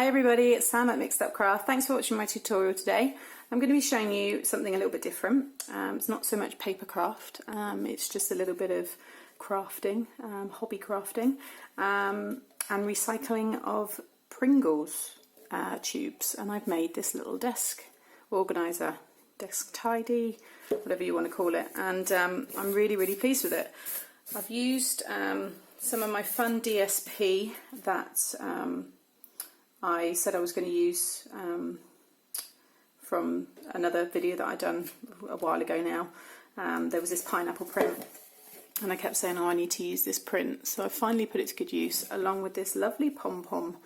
Hi everybody, it's Sam at Mixed Up Craft. Thanks for watching my tutorial today. I'm going to be showing you something a little bit different. It's not so much paper craft, it's just a little bit of crafting, hobby crafting, and recycling of Pringles tubes. And I've made this little desk organiser, desk tidy, whatever you want to call it, and I'm really pleased with it. I've used some of my fun DSP that I said I was going to use from another video that I'd done a while ago now. There was this pineapple print and I kept saying, oh, I need to use this print, so I finally put it to good use along with this lovely pom-pom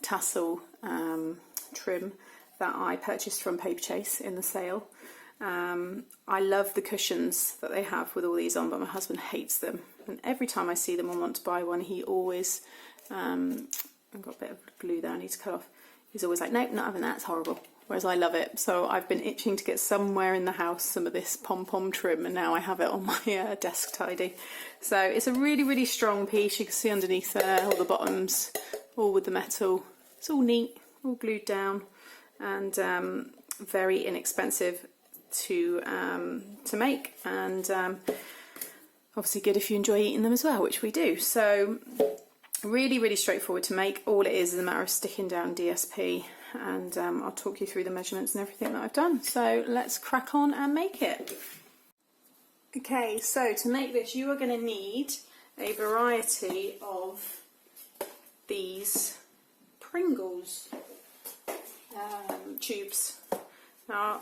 tassel trim that I purchased from Paperchase in the sale. I love the cushions that they have with all these on, but my husband hates them, and every time I see them and want to buy one, he always I've got a bit of glue there I need to cut off. He's always like, nope, not having that, it's horrible. Whereas I love it. So I've been itching to get somewhere in the house some of this pom-pom trim, and now I have it on my desk tidy. So it's a really strong piece. You can see underneath there all the bottoms, all with the metal. It's all neat, all glued down, and very inexpensive to make, and obviously good if you enjoy eating them as well, which we do. So really straightforward to make. All it is a matter of sticking down DSP, and I'll talk you through the measurements and everything that I've done. So let's crack on and make it. Okay, so to make this you are going to need a variety of these Pringles tubes. Now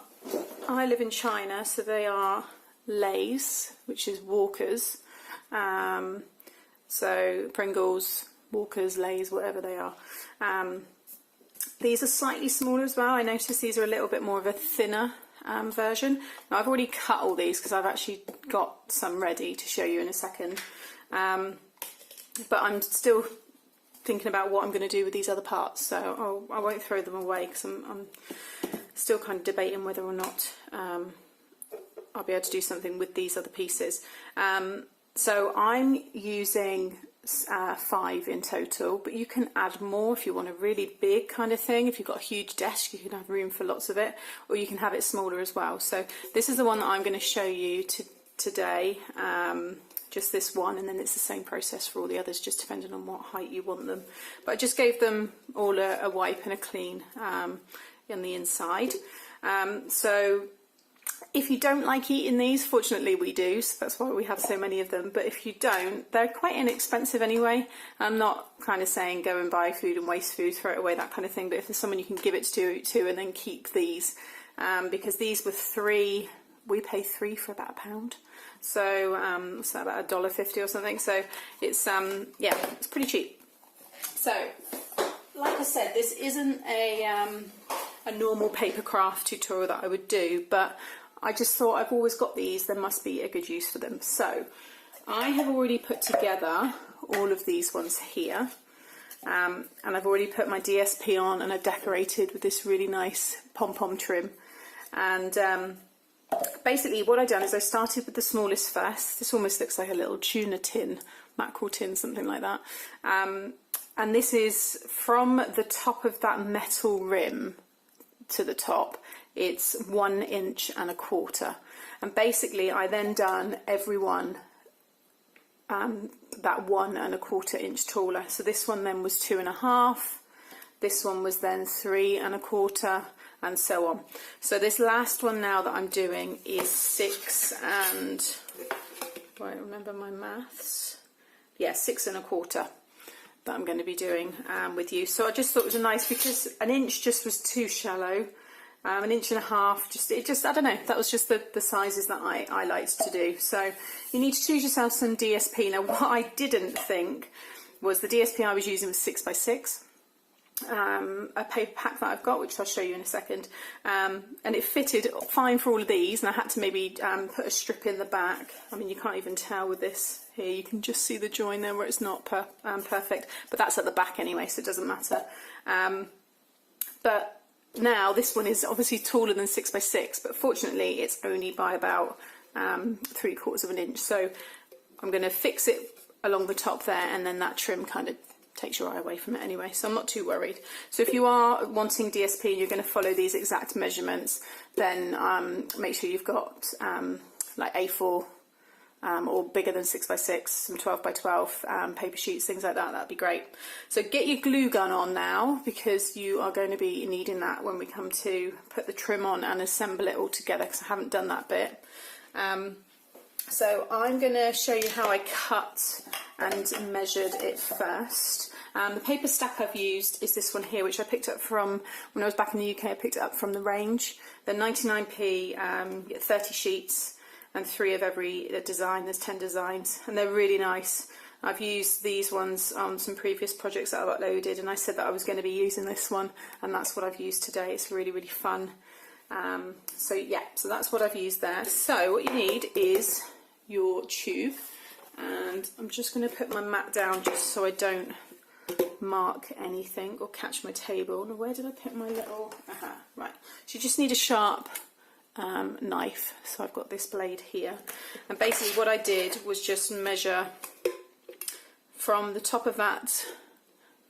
I live in China, so they are Lay's, which is Walker's. So Pringles, Walker's, Lay's, whatever they are. These are slightly smaller as well. I noticed these are a little bit more of a thinner version. Now I've already cut all these because I've actually got some ready to show you in a second. But I'm still thinking about what I'm going to do with these other parts, so I won't throw them away because I'm still kind of debating whether or not I'll be able to do something with these other pieces. So I'm using 5 in total, but you can add more if you want a really big kind of thing. If you've got a huge desk, you can have room for lots of it, or you can have it smaller as well. So this is the one that I'm going to show you today, just this one, and then it's the same process for all the others, just depending on what height you want them. But I just gave them all a wipe and a clean on the inside. So if you don't like eating these, fortunately we do, so that's why we have so many of them. But if you don't, they're quite inexpensive anyway. I'm not kind of saying go and buy food and waste food, throw it away, that kind of thing. But if there's someone you can give it to and then keep these, because these were 3, we pay 3 for about £1. So what's that, about $1.50 or something. So it's yeah, it's pretty cheap. So like I said, this isn't a normal paper craft tutorial that I would do, but I just thought I've always got these, there must be a good use for them. So I have already put together all of these ones here, and I've already put my DSP on, and I've decorated with this really nice pom-pom trim. And basically what I've done is I started with the smallest first. This almost looks like a little tuna tin, mackerel tin, something like that. And this is from the top of that metal rim to the top, it's 1 1/4 inches, and basically I then done every one that 1 1/4 inch taller. So this one then was 2.5, this one was then 3 1/4, and so on. So this last one now that I'm doing is 6 and, do I remember my maths? Yeah, 6 1/4 that I'm going to be doing with you. So I just thought it was nice, because 1 inch just was too shallow. 1.5 inches, just I don't know, that was just the sizes that I liked to do. So you need to choose yourself some DSP. Now what I didn't think was the DSP I was using was 6x6, a paper pack that I've got, which I'll show you in a second, and it fitted fine for all of these, and I had to maybe put a strip in the back. I mean, you can't even tell with this here, you can just see the join there where it's not perfect, but that's at the back anyway, so it doesn't matter. But now this one is obviously taller than 6x6, but fortunately it's only by about 3/4 of an inch. So I'm going to fix it along the top there, and then that trim kind of takes your eye away from it anyway, so I'm not too worried. So if you are wanting DSP and you're going to follow these exact measurements, then make sure you've got like A4 or bigger than 6x6, some 12x12 paper sheets, things like that. That'd be great. So get your glue gun on now, because you are going to be needing that when we come to put the trim on and assemble it all together, because I haven't done that bit. So I'm going to show you how I cut and measured it first. The paper stack I've used is this one here, which I picked up from, when I was back in the UK, I picked it up from the Range. They're 99p, 30 sheets, and 3 of every design. There's 10 designs, and they're really nice. I've used these ones on some previous projects that I've uploaded, and I said that I was going to be using this one, and that's what I've used today. It's really, really fun. So yeah, so that's what I've used there. So what you need is your tube, and I'm just going to put my mat down just so I don't mark anything or catch my table. Now, where did I put my little, right, so you just need a sharp knife. So I've got this blade here, and basically what I did was just measure from the top of that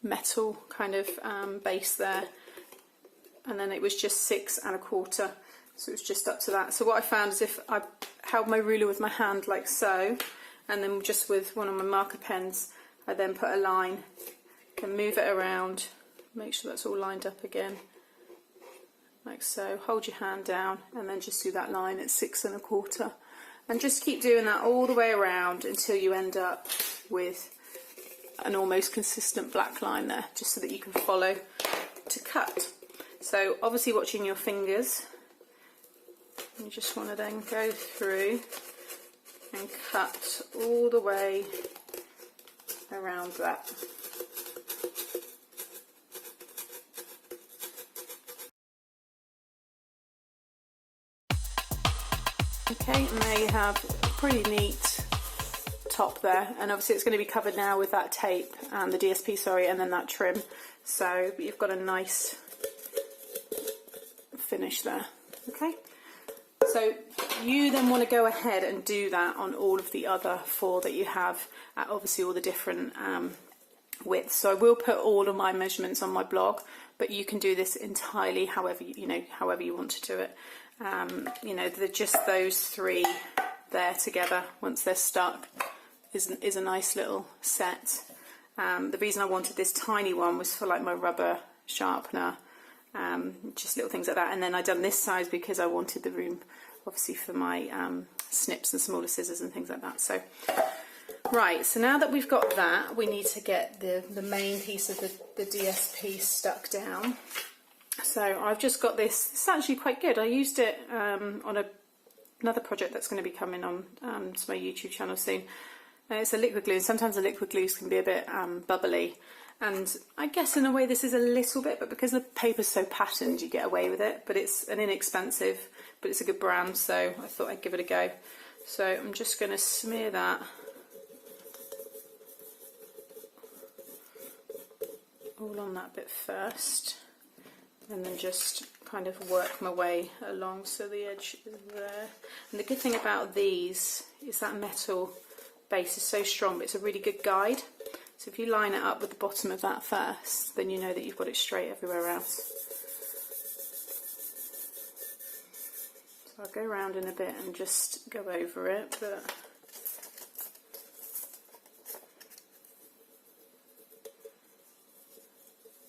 metal kind of base there, and then it was just 6 1/4, so it was just up to that. So what I found is if I held my ruler with my hand like so, and then just with one of my marker pens I then put a line and move it around, make sure that's all lined up again like so, hold your hand down and then just do that line at 6 1/4, and just keep doing that all the way around until you end up with an almost consistent black line there, just so that you can follow to cut. So obviously watching your fingers, you just want to then go through and cut all the way around that. Okay, and there you have a pretty neat top there, and obviously it's going to be covered now with that tape and the DSP, sorry, and then that trim, so you've got a nice finish there. Okay, so you then want to go ahead and do that on all of the other 4 that you have at obviously all the different widths. So I will put all of my measurements on my blog, but you can do this entirely however however you want to do it. They're just those 3 there together, once they're stuck, is a nice little set. The reason I wanted this tiny one was for like my rubber sharpener, just little things like that, and then I done this size because I wanted the room obviously for my snips and smaller scissors and things like that. So right, so now that we've got that, we need to get the main piece of the DSP stuck down. So I've just got this. It's actually quite good. I used it on another project that's going to be coming on to my YouTube channel soon. It's a liquid glue, and sometimes the liquid glues can be a bit bubbly, and I guess in a way this is a little bit, but because the paper's so patterned you get away with it. But it's an inexpensive, but it's a good brand, so I thought I'd give it a go. So I'm just going to smear that all on that bit first, and then just kind of work my way along so the edge is there. And the good thing about these is that metal base is so strong, but it's a really good guide. So if you line it up with the bottom of that first, then you know that you've got it straight everywhere else. So I'll go around in a bit and just go over it, but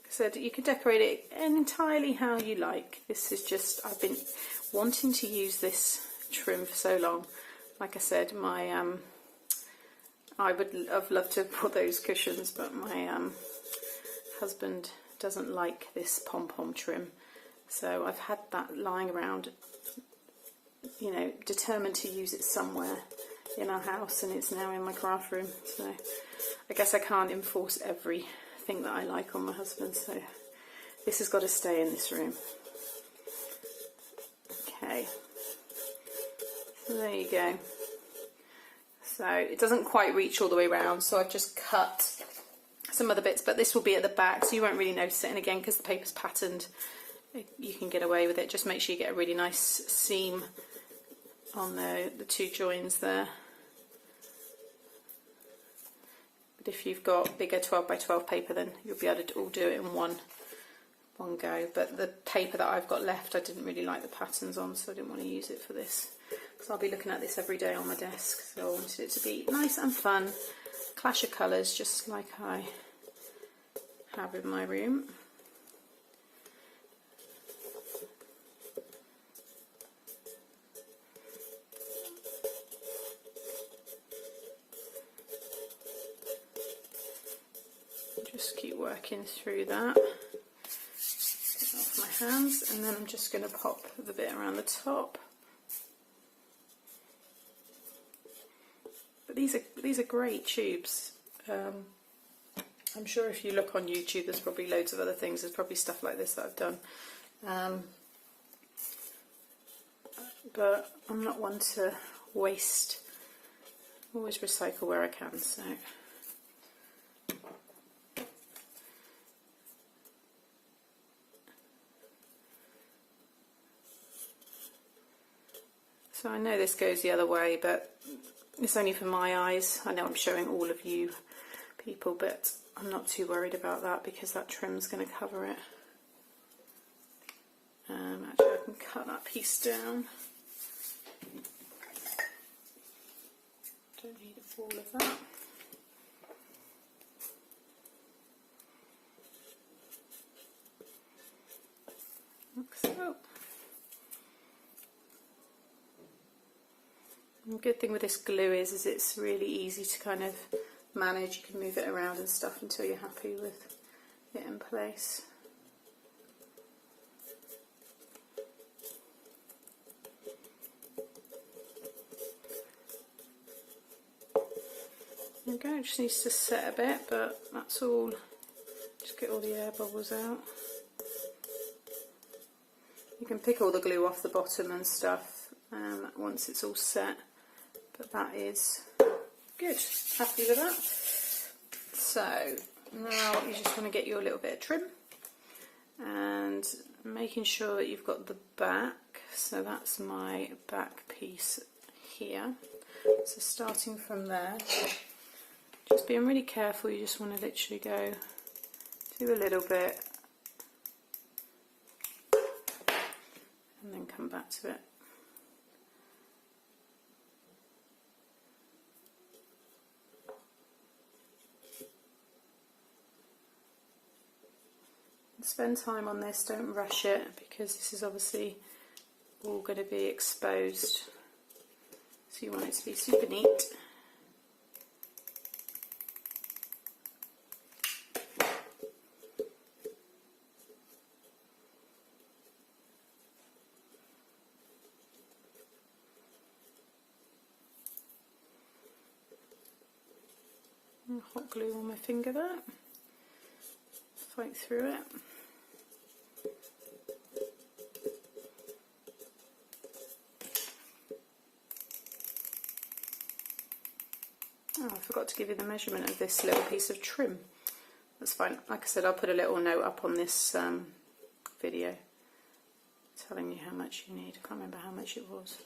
said you could decorate it entirely how you like. This is just, I've been wanting to use this trim for so long. Like I said, my I would have loved to have bought those cushions, but my husband doesn't like this pom-pom trim, so I've had that lying around, determined to use it somewhere in our house, and it's now in my craft room. So I guess I can't enforce everything that I like on my husband, so this has got to stay in this room. Okay, so there you go. So it doesn't quite reach all the way around, so I've just cut some other bits, but this will be at the back, so you won't really notice it. And again, because the paper's patterned, you can get away with it. Just make sure you get a really nice seam on the 2 joins there. but if you've got bigger 12 by 12 paper, then you'll be able to all do it in one go. But the paper that I've got left, I didn't really like the patterns on, so I didn't want to use it for this, because I'll be looking at this every day on my desk, so I wanted it to be nice and fun, clash of colours, just like I have in my room. Just keep working through that. Get off my hands, and then I'm just going to pop the bit around the top. But these are great tubes. I'm sure if you look on YouTube, there's probably loads of other things. There's probably stuff like this that I've done. But I'm not one to waste. Always recycle where I can. So I know this goes the other way, but it's only for my eyes. I know I'm showing all of you people, but I'm not too worried about that because that trim's going to cover it. Actually, I can cut that piece down. Don't need all of that. Like so. The good thing with this glue is it's really easy to kind of manage. You can move it around and stuff until you're happy with it in place. There we go, it just needs to set a bit, but that's all. Just get all the air bubbles out. You can pick all the glue off the bottom and stuff once it's all set, but that is good. Happy with that. So now you just want to get your little bit of trim and making sure that you've got the back. So that's my back piece here. So starting from there, just being really careful, you just want to literally go do a little bit and then come back to it. Spend time on this, don't rush it, because this is obviously all going to be exposed, so you want it to be super neat. Hot glue on my finger there, fight through it. Oh, I forgot to give you the measurement of this little piece of trim. That's fine. Like I said, I'll put a little note up on this video telling you how much you need. I can't remember how much it was.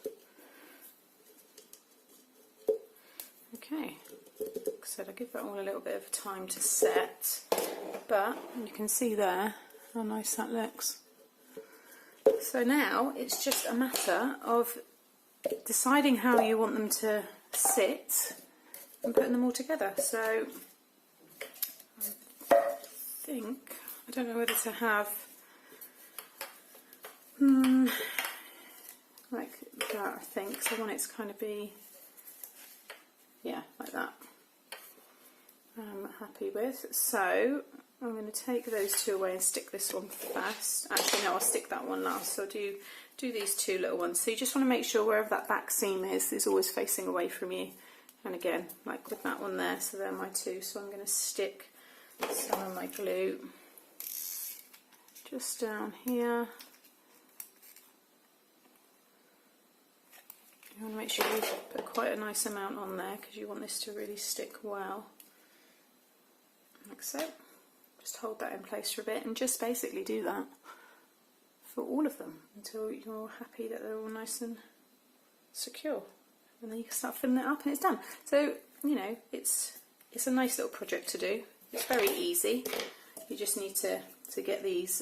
Okay, like I said, I'll give that all a little bit of time to set, but you can see there how nice that looks. So now it's just a matter of deciding how you want them to sit and putting them all together. So I don't know whether to have like that, I think, so I want it to kind of be, yeah, like that. I'm happy with. So I'm going to take those two away and stick this one first. Actually no, I'll stick that one last. So I'll do these two little ones. So you just want to make sure wherever that back seam is always facing away from you. And again, like with that one there, so they're my two. So I'm going to stick some of my glue just down here. You want to make sure you put quite a nice amount on there because you want this to really stick well. Like so. Just hold that in place for a bit and just basically do that for all of them until you're happy that they're all nice and secure. And then you can start filling it up and it's done. So, you know, it's it's a nice little project to do. It's very easy. You just need to get these,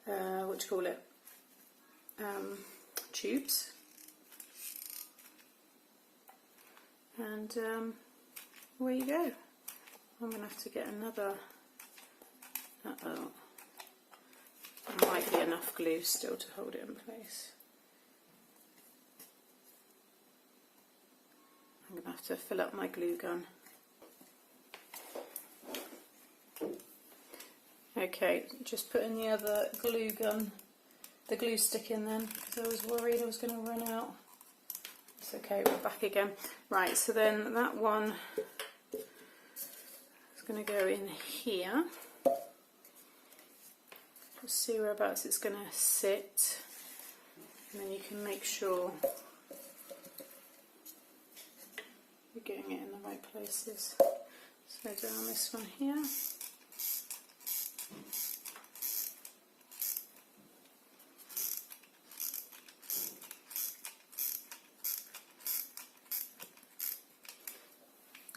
what do you call it, tubes, and away you go. I'm going to have to get another, there might be enough glue still to hold it in place. I'm going to have to fill up my glue gun. Okay, just putting the other glue gun, the glue stick in then, because I was worried I was going to run out. It's okay, we're back again. Right, so then that one is going to go in here. Just see whereabouts it's going to sit, and then you can make sure you're getting it in the right places. So down this one here.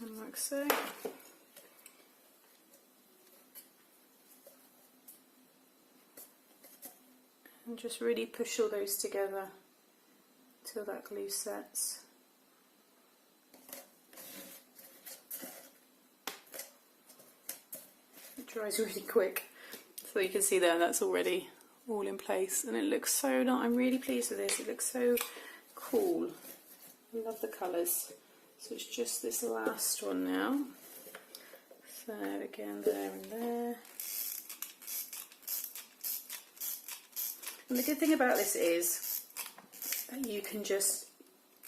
And like so. And just really push all those together till that glue sets. It dries really quick. So you can see there, that's already all in place, and it looks so nice. I'm really pleased with this. It looks so cool. I love the colours. So it's just this last one now. So again, there and there. And the good thing about this is that you can just,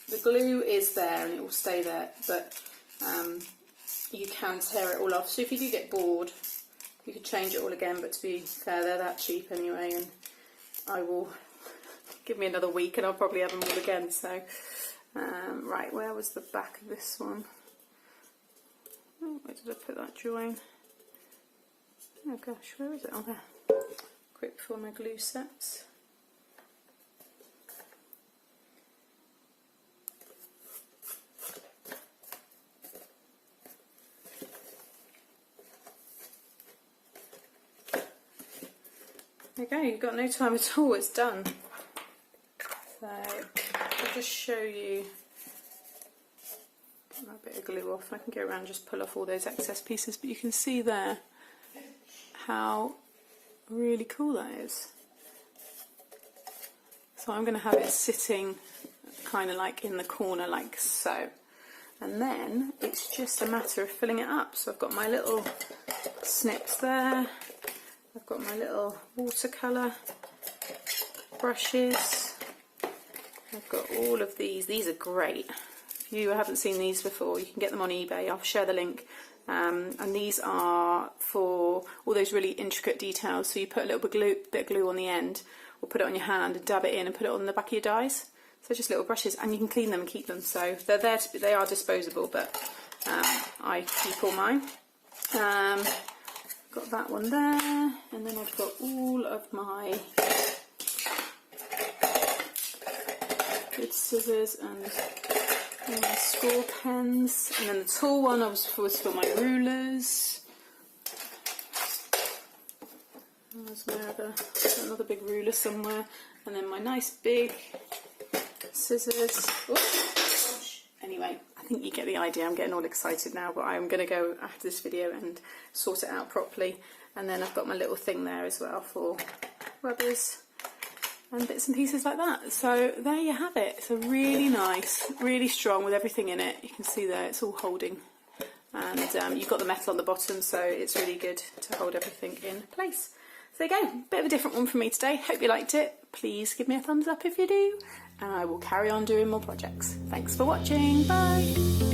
the glue is there and it will stay there, but you can tear it all off. So if you do get bored, you could change it all again, but to be fair, they're that cheap anyway, and I will, give me another week and I'll probably have them all again. So right, where was the back of this one? Oh, where did I put that join? Oh gosh, where is it? Oh, there. Quick before my glue sets. There you go, you've got no time at all, it's done. So I'll just show you, get that bit of glue off. I can go around and just pull off all those excess pieces, but you can see there how really cool that is. So I'm going to have it sitting kind of like in the corner like so, and then it's just a matter of filling it up. So I've got my little snips there, I've got my little watercolour brushes, I've got all of these are great. If you haven't seen these before, you can get them on eBay, I'll share the link. And these are for all those really intricate details, so you put a little bit of glue on the end, or put it on your hand and dab it in and put it on the back of your dies. So just little brushes, and you can clean them and keep them, so they're there to be, they are disposable, but I keep all mine. Got that one there, and then I've got all of my good scissors and my score pens, and then the tall one was for my rulers. There's my another big ruler somewhere, and then my nice big scissors. Oops. Anyway, I think you get the idea. I'm getting all excited now, but I'm going to go after this video and sort it out properly. And then I've got my little thing there as well for rubbers and bits and pieces like that. So there you have it. It's a really nice, really strong with everything in it. You can see there it's all holding, and you've got the metal on the bottom, so it's really good to hold everything in place. So there you go, bit of a different one from me today. Hope you liked it. Please give me a thumbs up if you do, and I will carry on doing more projects. Thanks for watching. Bye.